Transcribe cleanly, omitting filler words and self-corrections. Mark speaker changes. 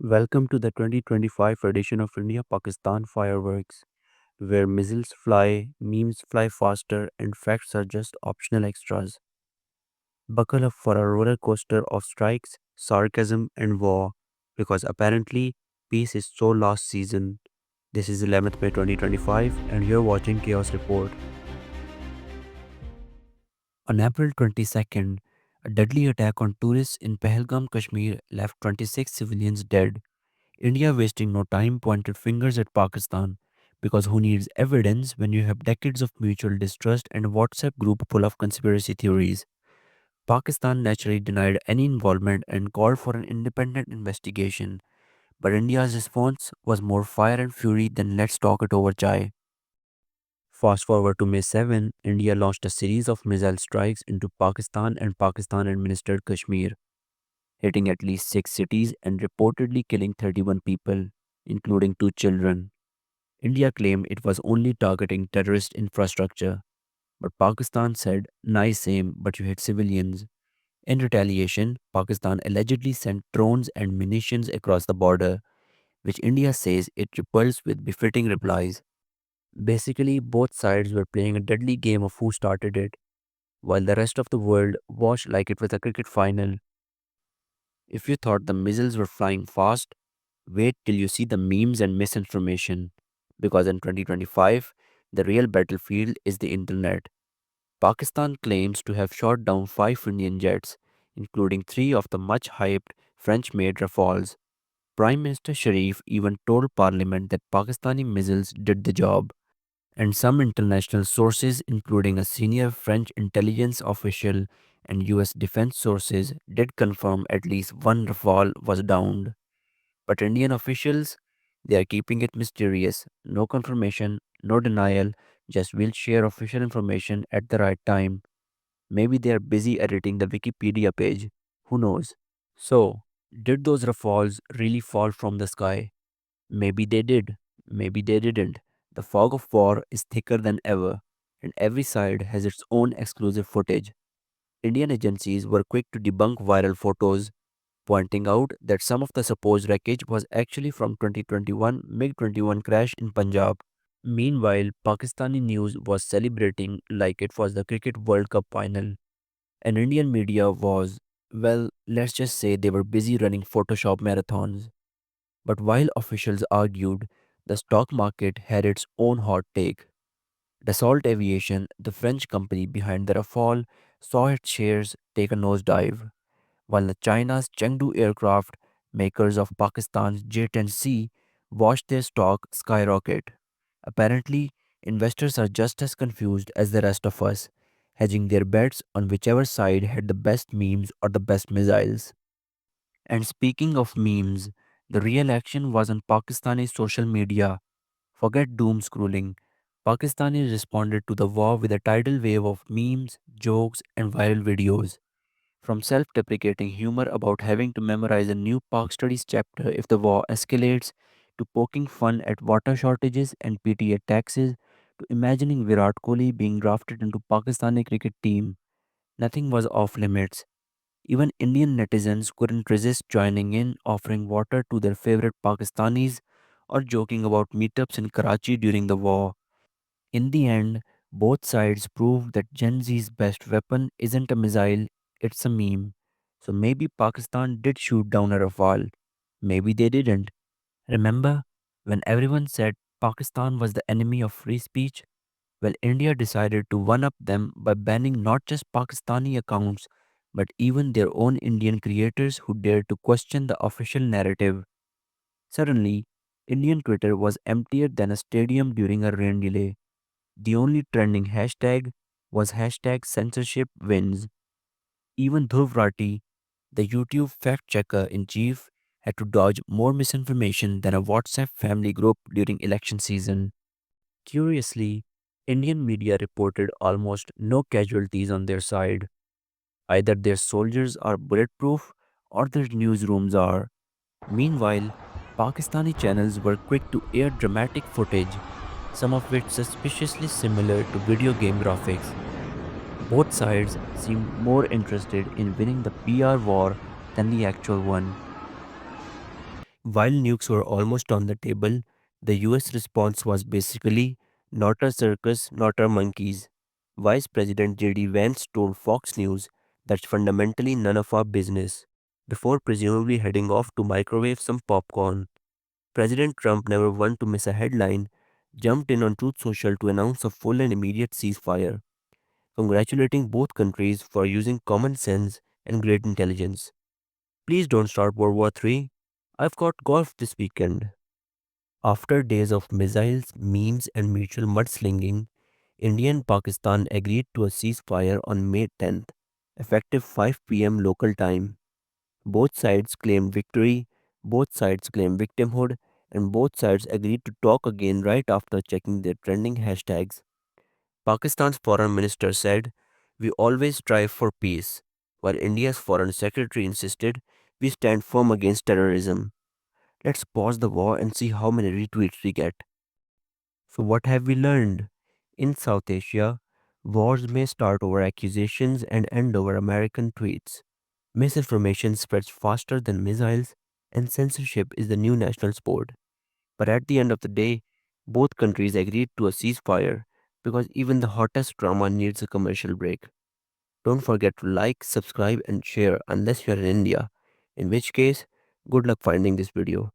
Speaker 1: Welcome to the 2025 edition of India Pakistan Fireworks, where missiles fly, memes fly faster, and facts are just optional extras. Buckle up for a roller coaster of strikes, sarcasm, and war, because apparently peace is so last season. This is 11th May 2025, and you're watching Chaos Report. On April 22nd, a deadly attack on tourists in Pahalgam, Kashmir left 26 civilians dead. India, wasting no time, pointed fingers at Pakistan because who needs evidence when you have decades of mutual distrust and a WhatsApp group full of conspiracy theories? Pakistan naturally denied any involvement and called for an independent investigation, but India's response was more fire and fury than let's talk it over chai. Fast forward to May 7, India launched a series of missile strikes into Pakistan and Pakistan administered Kashmir, hitting at least 6 cities and reportedly killing 31 people, including 2 children. India claimed it was only targeting terrorist infrastructure, but Pakistan said, nice aim, but you hit civilians. In retaliation, Pakistan allegedly sent drones and munitions across the border, which India says it repulsed with befitting replies. Basically, both sides were playing a deadly game of who started it, while the rest of the world watched like it was a cricket final. If you thought the missiles were flying fast, wait till you see the memes and misinformation. Because in 2025, the real battlefield is the internet. Pakistan claims to have shot down 5 Indian jets, including 3 of the much hyped French made Rafales. Prime Minister Sharif even told parliament that Pakistani missiles did the job, and some international sources, including a senior French intelligence official and US defense sources, did confirm at least one Rafale was downed. But Indian officials, they are keeping it mysterious. No confirmation, no denial, just we'll share official information at the right time. Maybe they are busy editing the Wikipedia page. Who knows? So, did those Rafales really fall from the sky? Maybe they did. Maybe they didn't. The fog of war is thicker than ever, and every side has its own exclusive footage. Indian agencies were quick to debunk viral photos, pointing out that some of the supposed wreckage was actually from 2021 MiG-21 crash in Punjab. Meanwhile, Pakistani news was celebrating like it was the Cricket World Cup final, and Indian media was, well, let's just say they were busy running Photoshop marathons. But while officials argued, the stock market had its own hot take. Dassault Aviation, the French company behind the Rafale, saw its shares take a nosedive, while the China's Chengdu aircraft, makers of Pakistan's J-10C, watched their stock skyrocket. Apparently, investors are just as confused as the rest of us, hedging their bets on whichever side had the best memes or the best missiles. And speaking of memes, the real action was on Pakistani social media. Forget doom scrolling. Pakistanis responded to the war with a tidal wave of memes, jokes, and viral videos. From self deprecating humor about having to memorize a new Pak studies chapter if the war escalates, to poking fun at water shortages and PTA taxes, to imagining Virat Kohli being drafted into Pakistani cricket team, nothing was off limits. Even Indian netizens couldn't resist joining in, offering water to their favorite Pakistanis or joking about meetups in Karachi during the war. In the end, both sides proved that Gen Z's best weapon isn't a missile, it's a meme. So maybe Pakistan did shoot down a Rafale. Maybe they didn't. Remember when everyone said Pakistan was the enemy of free speech? Well, India decided to one up them by banning not just Pakistani accounts, but even their own Indian creators who dared to question the official narrative. Suddenly, Indian Twitter was emptier than a stadium during a rain delay. The only trending hashtag was hashtag censorship wins. Even Dhruv Rati, the YouTube fact checker in chief, had to dodge more misinformation than a WhatsApp family group during election season. Curiously, Indian media reported almost no casualties on their side. Either their soldiers are bulletproof or their newsrooms are. Meanwhile, Pakistani channels were quick to air dramatic footage, some of which suspiciously similar to video game graphics. Both sides seemed more interested in winning the PR war than the actual one. While nukes were almost on the table, the US response was basically not a circus, not a monkeys. Vice President JD Vance told Fox News that's fundamentally none of our business before presumably heading off to microwave some popcorn. President Trump, never one to miss a headline, jumped in on Truth Social to announce a full and immediate ceasefire, congratulating both countries for using common sense and great intelligence. Please don't start World War III. I've got golf this weekend. After days of missiles, memes, and mutual mudslinging, India and Pakistan agreed to a ceasefire on May 10th, effective 5 p.m. local time. Both sides claimed victory, both sides claimed victimhood, and both sides agreed to talk again right after checking their trending hashtags. Pakistan's foreign minister said, "We always strive for peace," while India's foreign secretary insisted, "We stand firm against terrorism." Let's pause the war and see how many retweets we get. So, what have we learned? In South Asia, wars may start over accusations and end over American tweets. Misinformation spreads faster than missiles, and censorship is the new national sport. But at the end of the day, both countries agreed to a ceasefire because even the hottest drama needs a commercial break. Don't forget to like, subscribe, and share unless you are in India, in which case, good luck finding this video.